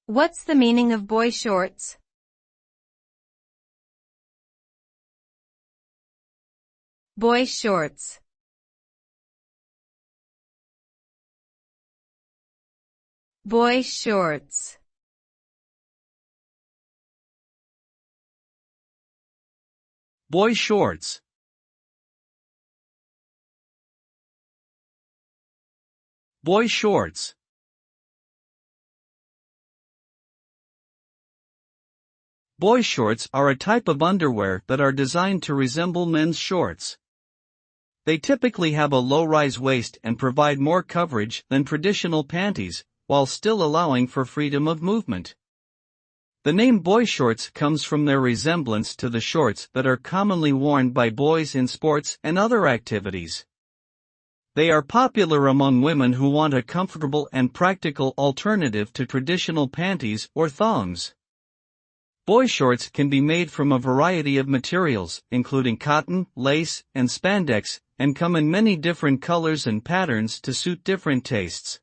What's the meaning of boy shorts? Boy shorts. Boy shorts. Boy shorts. Boy shorts. Boy shorts are a type of underwear that are designed to resemble men's shorts. They typically have a low-rise waist and provide more coverage than traditional panties, while still allowing for freedom of movement. The name boy shorts comes from their resemblance to the shorts that are commonly worn by boys in sports and other activities. They are popular among women who want a comfortable and practical alternative to traditional panties or thongs. Boy shorts can be made from a variety of materials, including cotton, lace, and spandex, and come in many different colors and patterns to suit different tastes.